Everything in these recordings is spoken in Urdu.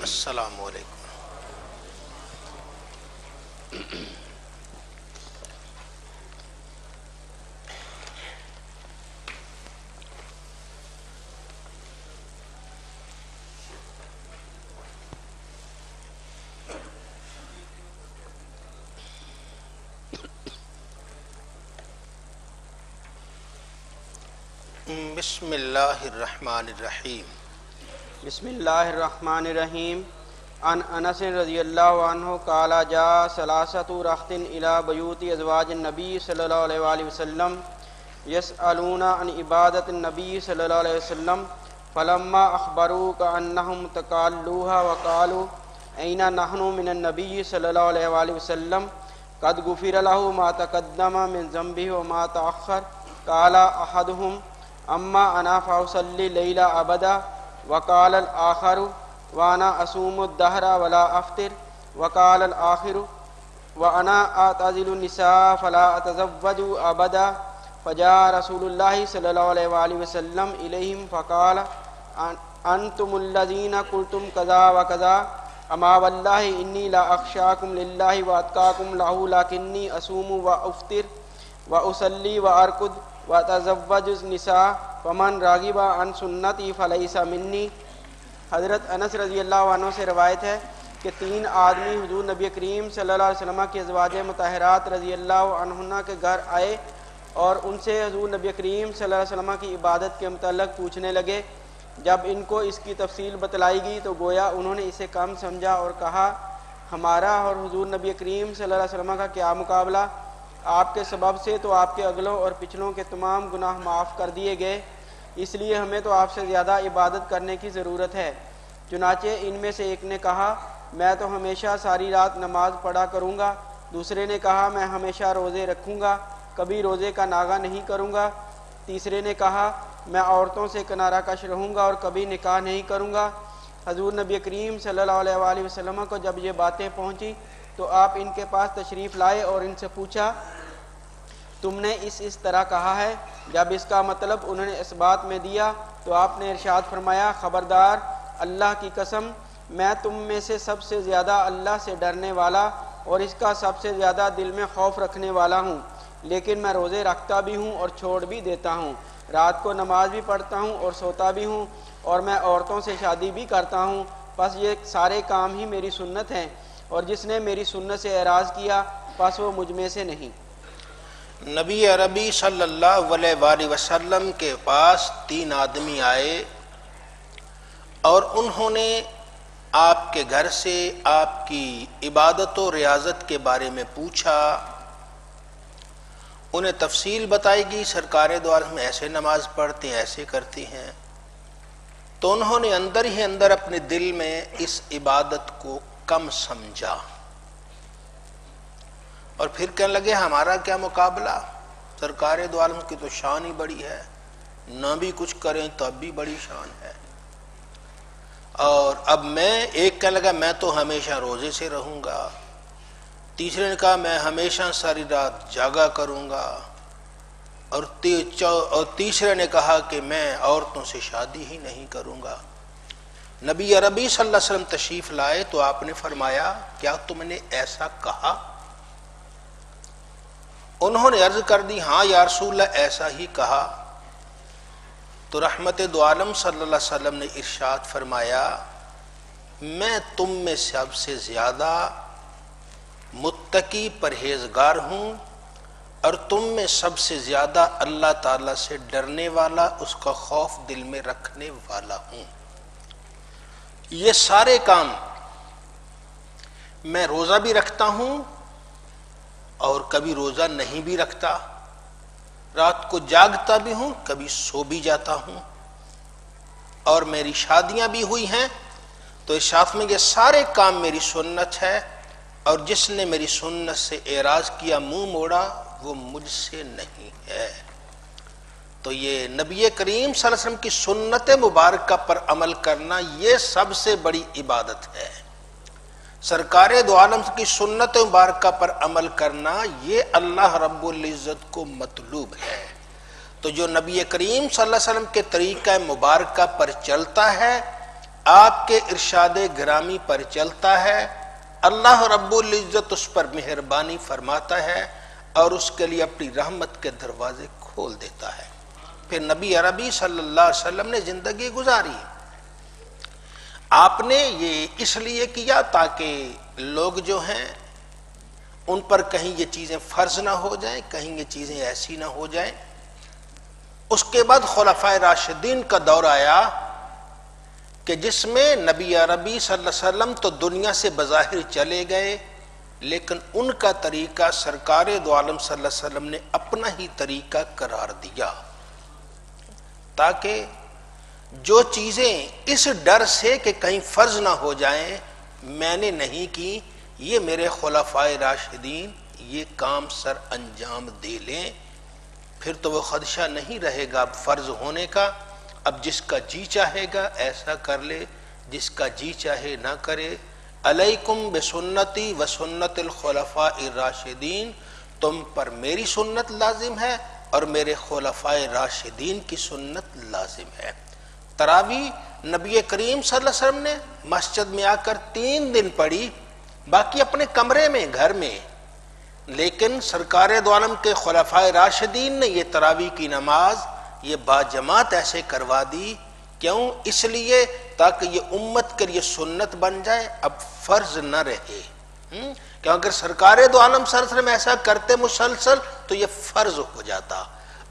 السلام علیکم۔ بسم اللہ الرحمن الرحیم۔ بسم اللہ الرحمن الرحیم۔ عن انس رضی اللہ عنہ قال جاء ثلاثۃ رخت الى بیوت ازواج النبی صلی اللہ علیہ وآلہ وسلم یسألون عن عبادت النبی صلی اللہ علیہ وسلم فلما اخبروک انہم تقالوها وقالوا این نحن من النبی صلی اللہ علیہ وآلہ وسلم قد غفر له ما تقدم من ذنبه وما تأخر قال احدهم اما انا فاصلی لیلا ابدا وقال الاخر وانا اصوم الدہر ولا افطر وقال الاخر وانا اعتزل النساء فلا اتزوج ابدا فجاء رسول اللہ صلی اللہ علیہ وآلہ وسلم الیہم فقال انتم الذین قلتم کذا وکذا اما واللہ انی لا اخشاکم للہ واتقاکم لہ لکنی اصوم وافطر واصلی وارقد وَتَزَوَّجُ النِّسَاءَ وَمَنْ رَاغِبَ عَنْ سُنَّتِي فَلَيْسَ مِنِّي۔ حضرت انس رضی اللہ عنہ سے روایت ہے کہ تین آدمی حضور نبی کریم صلی اللہ علیہ وسلم کی ازواج مطہرات رضی اللہ عنہن کے گھر آئے اور ان سے حضور نبی کریم صلی اللہ علیہ وسلم کی عبادت کے متعلق پوچھنے لگے۔ جب ان کو اس کی تفصیل بتلائی گئی تو گویا انہوں نے اسے کم سمجھا اور کہا ہمارا اور حضور نبی کریم صلی اللہ علیہ وسلم کا کیا مقابلہ، آپ کے سبب سے تو آپ کے اگلوں اور پچھلوں کے تمام گناہ معاف کر دیے گئے، اس لیے ہمیں تو آپ سے زیادہ عبادت کرنے کی ضرورت ہے۔ چنانچہ ان میں سے ایک نے کہا میں تو ہمیشہ ساری رات نماز پڑھا کروں گا، دوسرے نے کہا میں ہمیشہ روزے رکھوں گا، کبھی روزے کا ناغہ نہیں کروں گا، تیسرے نے کہا میں عورتوں سے کنارہ کش رہوں گا اور کبھی نکاح نہیں کروں گا۔ حضور نبی کریم صلی اللہ علیہ وآلہ وسلم کو جب یہ باتیں پہنچی تو آپ ان کے پاس تشریف لائے اور ان سے پوچھا تم نے اس طرح کہا ہے؟ جب اس کا مطلب انہوں نے اس بات میں دیا تو آپ نے ارشاد فرمایا خبردار، اللہ کی قسم میں تم میں سے سب سے زیادہ اللہ سے ڈرنے والا اور اس کا سب سے زیادہ دل میں خوف رکھنے والا ہوں، لیکن میں روزے رکھتا بھی ہوں اور چھوڑ بھی دیتا ہوں، رات کو نماز بھی پڑھتا ہوں اور سوتا بھی ہوں، اور میں عورتوں سے شادی بھی کرتا ہوں، بس یہ سارے کام ہی میری سنت ہیں، اور جس نے میری سنت سے اعراض کیا بس وہ مجھ میں سے نہیں۔ نبی عربی صلی اللہ علیہ وآلہ وسلم کے پاس تین آدمی آئے اور انہوں نے آپ کے گھر سے آپ کی عبادت و ریاضت کے بارے میں پوچھا، انہیں تفصیل بتائی گئی سرکار دو عالم ایسے نماز پڑھتے ہیں ایسے کرتی ہیں، تو انہوں نے اندر ہی اندر اپنے دل میں اس عبادت کو کم سمجھا اور پھر کہنے لگے ہمارا کیا مقابلہ، سرکار دو عالم کی تو شان ہی بڑی ہے، نہ بھی کچھ کریں تب بھی بڑی شان ہے، اور اب میں ایک کہنے لگا میں تو ہمیشہ روزے سے رہوں گا، تیسرے نے کہا میں ہمیشہ ساری رات جاگا کروں گا، اور تیسرے نے کہا کہ میں عورتوں سے شادی ہی نہیں کروں گا۔ نبی عربی صلی اللہ علیہ وسلم تشریف لائے تو آپ نے فرمایا کیا تم نے ایسا کہا؟ انہوں نے عرض کر دی ہاں یا رسول اللہ ایسا ہی کہا، تو رحمت دو عالم صلی اللہ علیہ وسلم نے ارشاد فرمایا میں تم میں سب سے زیادہ متقی پرہیزگار ہوں اور تم میں سب سے زیادہ اللہ تعالیٰ سے ڈرنے والا، اس کا خوف دل میں رکھنے والا ہوں۔ یہ سارے کام میں روزہ بھی رکھتا ہوں اور کبھی روزہ نہیں بھی رکھتا، رات کو جاگتا بھی ہوں کبھی سو بھی جاتا ہوں، اور میری شادیاں بھی ہوئی ہیں تو اس شاف میں یہ سارے کام میری سنت ہے، اور جس نے میری سنت سے اعراض کیا منہ موڑا وہ مجھ سے نہیں ہے۔ تو یہ نبی کریم صلی اللہ علیہ وسلم کی سنت مبارکہ پر عمل کرنا یہ سب سے بڑی عبادت ہے، سرکار دو عالم کی سنت مبارکہ پر عمل کرنا یہ اللہ رب العزت کو مطلوب ہے۔ تو جو نبی کریم صلی اللہ علیہ وسلم کے طریقہ مبارکہ پر چلتا ہے آپ کے ارشاد گرامی پر چلتا ہے، اللہ رب العزت اس پر مہربانی فرماتا ہے اور اس کے لیے اپنی رحمت کے دروازے کھول دیتا ہے۔ پھر نبی عربی صلی اللہ علیہ وسلم نے زندگی گزاری، آپ نے یہ اس لیے کیا تاکہ لوگ جو ہیں ان پر کہیں یہ چیزیں فرض نہ ہو جائیں، کہیں یہ چیزیں ایسی نہ ہو جائیں۔ اس کے بعد خلفائے راشدین کا دور آیا کہ جس میں نبی عربی صلی اللہ علیہ وسلم تو دنیا سے بظاہر چلے گئے، لیکن ان کا طریقہ سرکار دو عالم صلی اللہ علیہ وسلم نے اپنا ہی طریقہ قرار دیا، تاکہ جو چیزیں اس ڈر سے کہ کہیں فرض نہ ہو جائیں میں نے نہیں کی، یہ میرے خلفائے راشدین یہ کام سر انجام دے لیں، پھر تو وہ خدشہ نہیں رہے گا اب فرض ہونے کا۔ اب جس کا جی چاہے گا ایسا کر لے، جس کا جی چاہے نہ کرے۔ علیکم بسنتی و سنت الخلفاء الراشدین، تم پر میری سنت لازم ہے اور میرے خلفائے راشدین کی سنت لازم ہے۔ تراویح نبی کریم صلی اللہ علیہ وسلم نے مسجد میں آ کر 3 دن پڑھی، باقی اپنے کمرے میں گھر میں، لیکن سرکار دو عالم کے خلفائے راشدین نے یہ تراویح کی نماز یہ باجماعت ایسے کروا دی۔ کیوں؟ اس لیے تاکہ یہ امت کے لیے سنت بن جائے، اب فرض نہ رہے۔ کہ اگر سرکار دو عالم صلی اللہ علیہ وسلم ایسا کرتے مسلسل تو یہ فرض ہو جاتا۔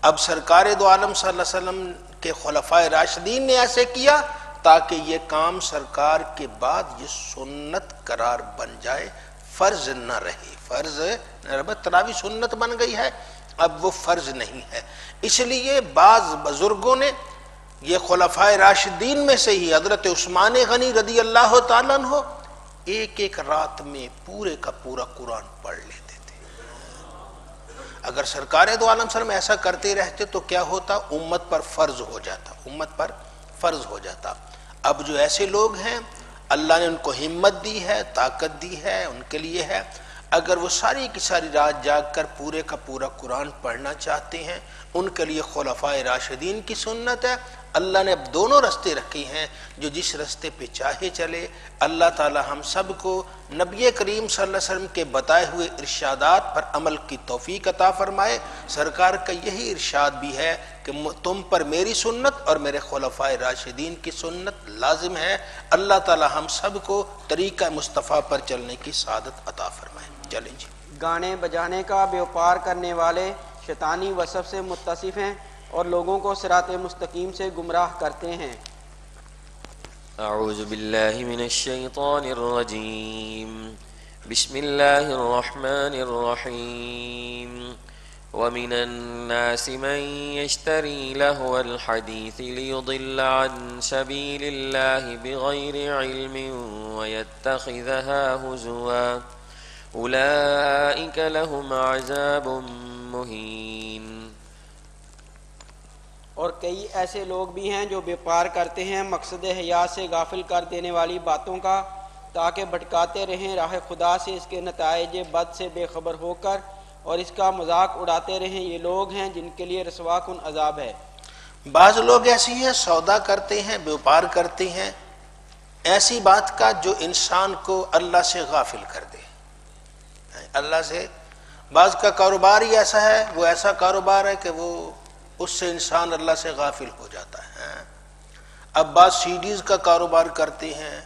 اب سرکار دو عالم صلی اللہ علیہ وسلم کے خلفائے راشدین نے ایسے کیا تاکہ یہ کام سرکار کے بعد یہ سنت قرار بن جائے، فرض نہ رہے۔ فرض تراویح سنت بن گئی ہے، اب وہ فرض نہیں ہے۔ اس لیے بعض بزرگوں نے یہ خلفائے راشدین میں سے ہی حضرت عثمان غنی رضی اللہ تعالیٰ عنہ ایک ایک رات میں پورے کا پورا قرآن پڑھ لیتے تھے۔ اگر سرکار دو عالم صلی اللہ علیہ وسلم ایسا کرتے رہتے تو کیا ہوتا؟ امت پر فرض ہو جاتا، امت پر فرض ہو جاتا۔ اب جو ایسے لوگ ہیں اللہ نے ان کو ہمت دی ہے، طاقت دی ہے، ان کے لیے ہے، اگر وہ ساری کی ساری رات جاگ کر پورے کا پورا قرآن پڑھنا چاہتے ہیں، ان کے لیے خلفائے راشدین کی سنت ہے۔ اللہ نے اب دونوں رستے رکھے ہیں، جو جس رستے پہ چاہے چلے۔ اللہ تعالی ہم سب کو نبی کریم صلی اللہ علیہ وسلم کے بتائے ہوئے ارشادات پر عمل کی توفیق عطا فرمائے۔ سرکار کا یہی ارشاد بھی ہے کہ تم پر میری سنت اور میرے خلفائے راشدین کی سنت لازم ہے۔ اللہ تعالی ہم سب کو طریقہ مصطفیٰ پر چلنے کی سعادت عطا فرمائے۔ چلیں جی۔ گانے بجانے کا بیوپار کرنے والے شیطانی وصف سے متصف ہیں اور لوگوں کو صراط مستقیم سے گمراہ کرتے ہیں۔ اعوذ باللہ من الشیطان الرجیم، بسم اللہ الرحمن الرحیم۔ ومن الناس من يشتري لهو الحديث ليضل عن سبيل الله بغير علم ويتخذها هزوا أولئك لهم عذاب مهين۔ اور کئی ایسے لوگ بھی ہیں جو بیپار کرتے ہیں مقصد حیات سے غافل کر دینے والی باتوں کا، تاکہ بھٹکاتے رہیں راہ خدا سے اس کے نتائج بد سے بے خبر ہو کر، اور اس کا مذاق اڑاتے رہیں۔ یہ لوگ ہیں جن کے لیے رسوا کن عذاب ہے۔ بعض لوگ ایسی ہیں سودا کرتے ہیں، بیوپار کرتے ہیں ایسی بات کا جو انسان کو اللہ سے غافل کر دے۔ اللہ سے بعض کا کاروبار ہی ایسا ہے، وہ ایسا کاروبار ہے کہ وہ اس سے انسان اللہ سے غافل ہو جاتا ہے۔ اب بعض سیڈیز کا کاروبار کرتے ہیں،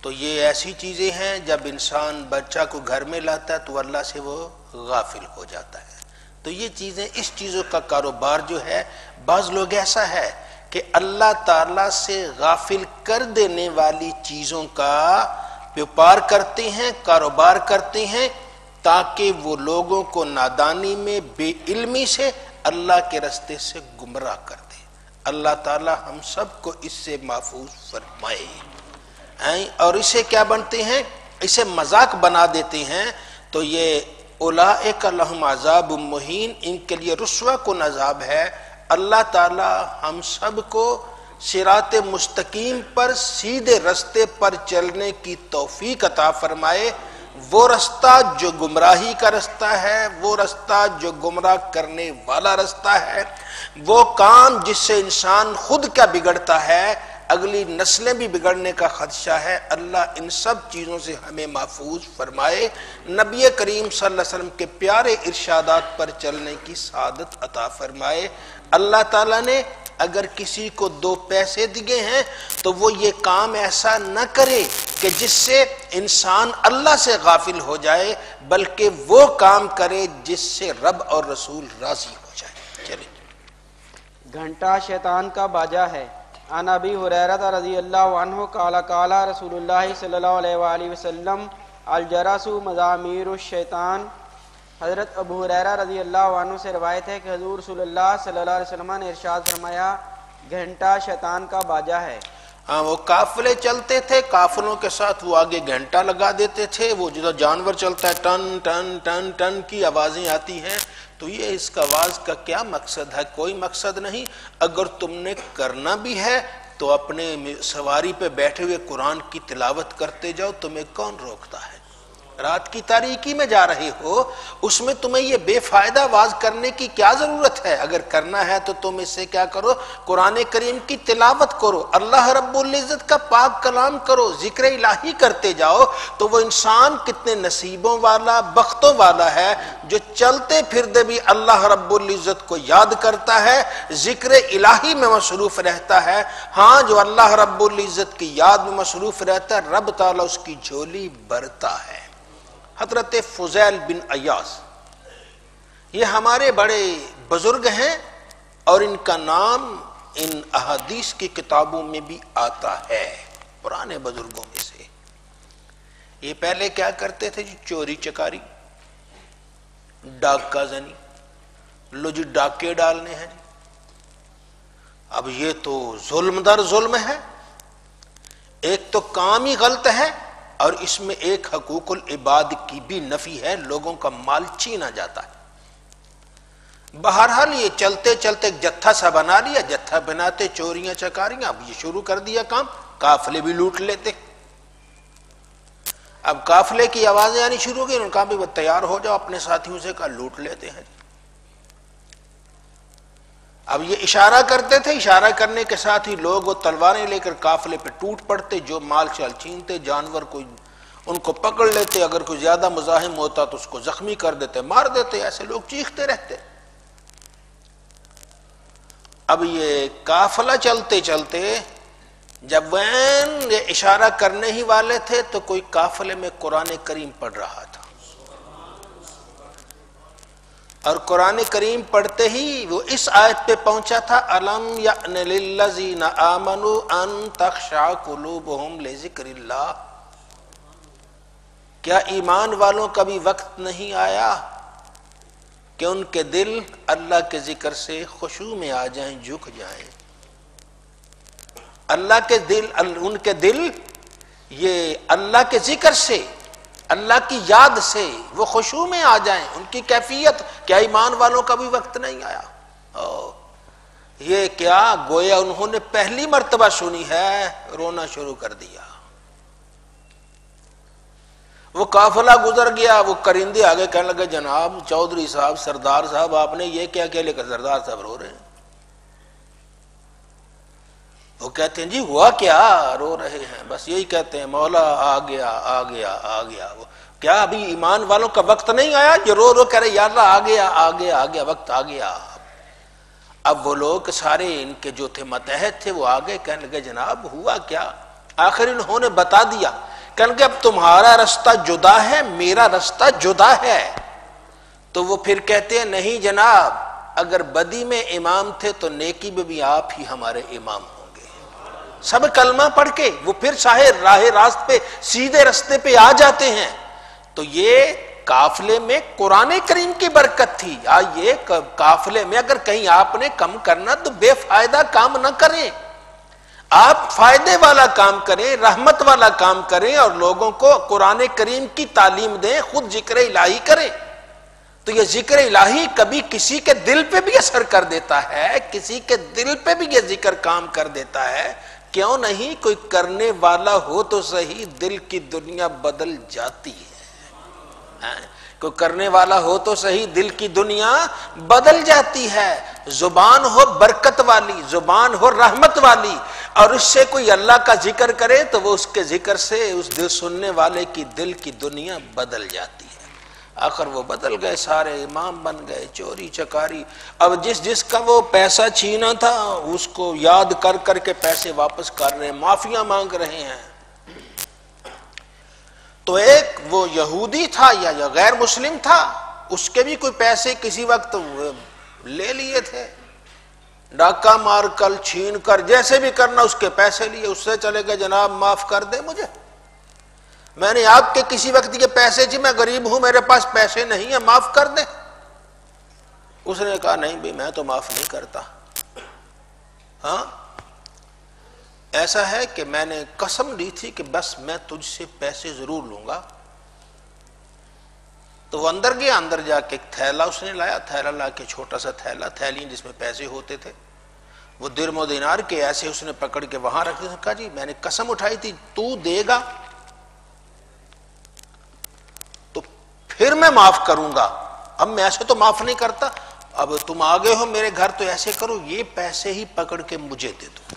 تو یہ ایسی چیزیں ہیں جب انسان بچہ کو گھر میں لاتا ہے تو اللہ سے وہ غافل ہو جاتا ہے۔ تو یہ چیزیں، اس چیزوں کا کاروبار جو ہے، بعض لوگ ایسا ہے کہ اللہ تعالیٰ سے غافل کر دینے والی چیزوں کا بیوپار کرتے ہیں، کاروبار کرتے ہیں، تاکہ وہ لوگوں کو نادانی میں بے علمی سے اللہ کے رستے سے گمراہ کر دے۔ اللہ تعالیٰ ہم سب کو اس سے محفوظ فرمائے۔ اور اسے کیا بنتے ہیں؟ اسے مذاق بنا دیتے ہیں۔ تو یہ اولئک لہم عذاب مہین، ان کے لیے رسوا کن عذاب ہے۔ اللہ تعالیٰ ہم سب کو صراط مستقیم پر سیدھے رستے پر چلنے کی توفیق عطا فرمائے۔ وہ رستہ جو گمراہی کا رستہ ہے، وہ رستہ جو گمراہ کرنے والا رستہ ہے، وہ کام جس سے انسان خود کا بگڑتا ہے، اگلی نسلیں بھی بگڑنے کا خدشہ ہے۔ اللہ ان سب چیزوں سے ہمیں محفوظ فرمائے، نبی کریم صلی اللہ علیہ وسلم کے پیارے ارشادات پر چلنے کی سعادت عطا فرمائے۔ اللہ تعالیٰ نے اگر کسی کو 2 پیسے دیے ہیں تو وہ یہ کام ایسا نہ کرے کہ جس سے انسان اللہ سے غافل ہو جائے، بلکہ وہ کام کرے جس سے رب اور رسول راضی ہو جائے۔ چلیں، گھنٹہ شیطان کا باجا ہے۔ عن ابی ہریرہ رضی اللہ عنہ قال قال رسول اللہ صلی اللہ علیہ وآلہ وسلم الجرس مزامیر الشیطان۔ حضرت ابو ہریرہ رضی اللہ عنہ سے روایت ہے کہ حضور صلی اللہ صلی اللہ علیہ وسلم نے ارشاد فرمایا گھنٹہ شیطان کا باجا ہے۔ ہاں، وہ قافلے چلتے تھے، قافلوں کے ساتھ وہ آگے گھنٹہ لگا دیتے تھے، وہ جدھر جانور چلتا ہے ٹن ٹن ٹن ٹن کی آوازیں آتی ہیں، تو یہ اس کا آواز کا کیا مقصد ہے؟ کوئی مقصد نہیں۔ اگر تم نے کرنا بھی ہے تو اپنے سواری پہ بیٹھے ہوئے قرآن کی تلاوت کرتے جاؤ، تمہیں کون روکتا ہے؟ رات کی تاریکی میں جا رہے ہو، اس میں تمہیں یہ بے فائدہ آواز کرنے کی کیا ضرورت ہے؟ اگر کرنا ہے تو تم اس سے کیا کرو؟ قرآن کریم کی تلاوت کرو، اللہ رب العزت کا پاک کلام کرو، ذکر الہی کرتے جاؤ، تو وہ انسان کتنے نصیبوں والا، بختوں والا ہے جو چلتے پھرتے بھی اللہ رب العزت کو یاد کرتا ہے، ذکر الہی میں مصروف رہتا ہے۔ ہاں، جو اللہ رب العزت کی یاد میں مصروف رہتا ہے، رب تعالیٰ اس کی جھولی بھرتا ہے۔ حضرت فضیل بن عیاض یہ ہمارے بڑے بزرگ ہیں، اور ان کا نام ان احادیث کی کتابوں میں بھی آتا ہے، پرانے بزرگوں میں سے۔ یہ پہلے کیا کرتے تھے جی؟ چوری چکاری، ڈاکہ زنی، لو جی ڈاکے ڈالنے ہیں جی۔ اب یہ تو ظلم در ظلم ہے، ایک تو کام ہی غلط ہے، اور اس میں ایک حقوق العباد کی بھی نفی ہے، لوگوں کا مال چھینا جاتا ہے۔ بہرحال یہ چلتے چلتے ایک جتھا سا بنا لیا، جتھا بناتے چوریاں چکاریاں، اب یہ شروع کر دیا کام، قافلے بھی لوٹ لیتے۔ اب قافلے کی آوازیں آنی شروع ہو گئی، انہوں نے کہا بھی وہ تیار ہو جاؤ، اپنے ساتھیوں سے کہا لوٹ لیتے ہیں۔ اب یہ اشارہ کرتے تھے، اشارہ کرنے کے ساتھ ہی لوگ وہ تلواریں لے کر قافلے پہ ٹوٹ پڑتے، جو مال شال چھینتے، جانور کوئی ان کو پکڑ لیتے، اگر کوئی زیادہ مزاحم ہوتا تو اس کو زخمی کر دیتے، مار دیتے، ایسے لوگ چیختے رہتے۔ اب یہ قافلہ چلتے چلتے جب یہ اشارہ کرنے ہی والے تھے تو کوئی قافلے میں قرآن کریم پڑھ رہا تھا، اور قرآن کریم پڑھتے ہی وہ اس آیت پہ پہنچا تھا الم یأن للذین آمنوا ان تخشع قلوبہم لذکر اللہ۔ کیا ایمان والوں کا بھی وقت نہیں آیا کہ ان کے دل اللہ کے ذکر سے خشوع میں آ جائیں، جھک جائیں؟ اللہ کے دل، ان کے دل یہ اللہ کے ذکر سے، اللہ کی یاد سے وہ خشوع میں آ جائیں، ان کی کیفیت۔ کیا ایمان والوں کا بھی وقت نہیں آیا؟ یہ کیا گویا انہوں نے پہلی مرتبہ سنی ہے، رونا شروع کر دیا۔ وہ قافلہ گزر گیا، وہ کرندے آگے کہنے لگے جناب چودھری صاحب، سردار صاحب، آپ نے یہ کیا کہہ لے کر سردار صاحب رو رہے ہیں؟ وہ کہتے ہیں جی ہوا کیا؟ رو رہے ہیں، بس یہی کہتے ہیں مولا آ گیا آ گیا آ گیا۔ وہ کیا ابھی ایمان والوں کا وقت نہیں آیا؟ جو رو رو کہہ رہے یا اللہ آ گیا آ گیا آ گیا، وقت آ گیا۔ اب وہ لوگ سارے ان کے جو تھے متحد تھے وہ آگے کہنے لگے جناب ہوا کیا؟ آخر انہوں نے بتا دیا، کہنے لگے اب تمہارا رستہ جدا ہے، میرا رستہ جدا ہے۔ تو وہ پھر کہتے ہیں نہیں جناب، اگر بدی میں امام تھے تو نیکی میں بھی آپ ہی ہمارے امام ہوں۔ سب کلمہ پڑھ کے وہ پھر راہ راست پہ، سیدھے رستے پہ آ جاتے ہیں۔ تو یہ قافلے میں قرآن کریم کی برکت تھی۔ یہ قافلے میں اگر کہیں آپ نے کم کرنا تو بے فائدہ کام نہ کریں، آپ فائدے والا کام کریں، رحمت والا کام کریں، اور لوگوں کو قرآن کریم کی تعلیم دیں، خود ذکر الہی کریں۔ تو یہ ذکر الہی کبھی کسی کے دل پہ بھی اثر کر دیتا ہے، کسی کے دل پہ بھی یہ ذکر کام کر دیتا ہے۔ کیوں نہیں؟ کوئی کرنے والا ہو تو صحیح، دل کی دنیا بدل جاتی ہے۔ کوئی کرنے والا ہو تو صحیح، دل کی دنیا بدل جاتی ہے۔ زبان ہو برکت والی، زبان ہو رحمت والی، اور اس سے کوئی اللہ کا ذکر کرے تو وہ اس کے ذکر سے اس دل سننے والے کی دل کی دنیا بدل جاتی ہے۔ آخر وہ بدل گئے، سارے امام بن گئے، چوری چکاری۔ اب جس کا وہ پیسہ چھینا تھا اس کو یاد کر کر کے پیسے واپس کر رہے ہیں، معافیاں مانگ رہے ہیں۔ تو ایک وہ یہودی تھا یا غیر مسلم تھا، اس کے بھی کوئی پیسے کسی وقت لے لیے تھے، ڈاکہ مار کر چھین کر جیسے بھی کرنا اس کے پیسے لیے، اس سے چلے گئے جناب معاف کر دیں مجھے، میں نے آپ کے کسی وقت یہ پیسے جی میں غریب ہوں میرے پاس پیسے نہیں ہیں معاف کر دیں۔ اس نے کہا نہیں بھائی میں تو معاف نہیں کرتا، ہاں ایسا ہے کہ میں نے قسم لی تھی کہ بس میں تجھ سے پیسے ضرور لوں گا۔ تو وہ اندر گیا، اندر جا کے ایک تھیلا اس نے لایا، تھیلا لا کے چھوٹا سا تھیلا، تھیلی جس میں پیسے ہوتے تھے، وہ درم و دینار کے ایسے اس نے پکڑ کے وہاں رکھ دیا۔ کہا جی میں نے قسم اٹھائی تھی تو دے گا تو پھر میں معاف کروں گا، اب میں ایسے تو معاف نہیں کرتا، اب تم آگے ہو میرے گھر تو ایسے کرو یہ پیسے ہی پکڑ کے مجھے دے دو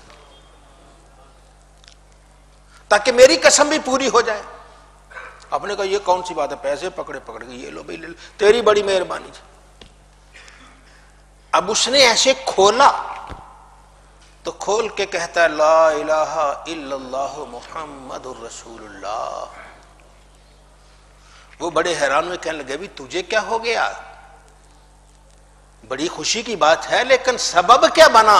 تاکہ میری قسم بھی پوری ہو جائے۔ آپ نے کہا یہ کون سی بات ہے، پیسے پکڑے کے یہ لو بھائی لے لو، تیری بڑی مہربانی جی۔ اب اس نے ایسے کھولا تو کھول کے کہتا ہے لا الہ الا اللہ محمد الرسول اللہ۔ وہ بڑے حیران ہوئے، کہنے لگے بھی تجھے کیا ہو گیا، بڑی خوشی کی بات ہے لیکن سبب کیا بنا؟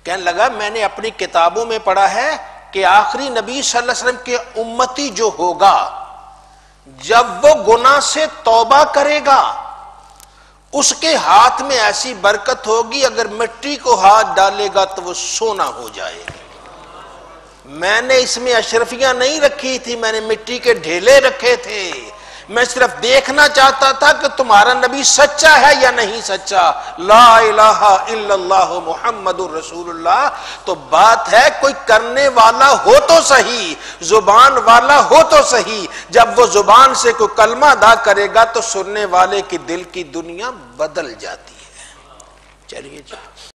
کہنے لگا میں نے اپنی کتابوں میں پڑھا ہے کہ آخری نبی صلی اللہ علیہ وسلم کے امتی جو ہوگا جب وہ گناہ سے توبہ کرے گا اس کے ہاتھ میں ایسی برکت ہوگی اگر مٹی کو ہاتھ ڈالے گا تو وہ سونا ہو جائے گا۔ میں نے اس میں اشرفیاں نہیں رکھی تھی، میں نے مٹی کے ڈھیلے رکھے تھے، میں صرف دیکھنا چاہتا تھا کہ تمہارا نبی سچا ہے یا نہیں سچا، لا الہ الا اللہ محمد الرسول اللہ۔ تو بات ہے کوئی کرنے والا ہو تو صحیح، زبان والا ہو تو صحیح، جب وہ زبان سے کوئی کلمہ ادا کرے گا تو سننے والے کی دل کی دنیا بدل جاتی ہے۔ چلیے جی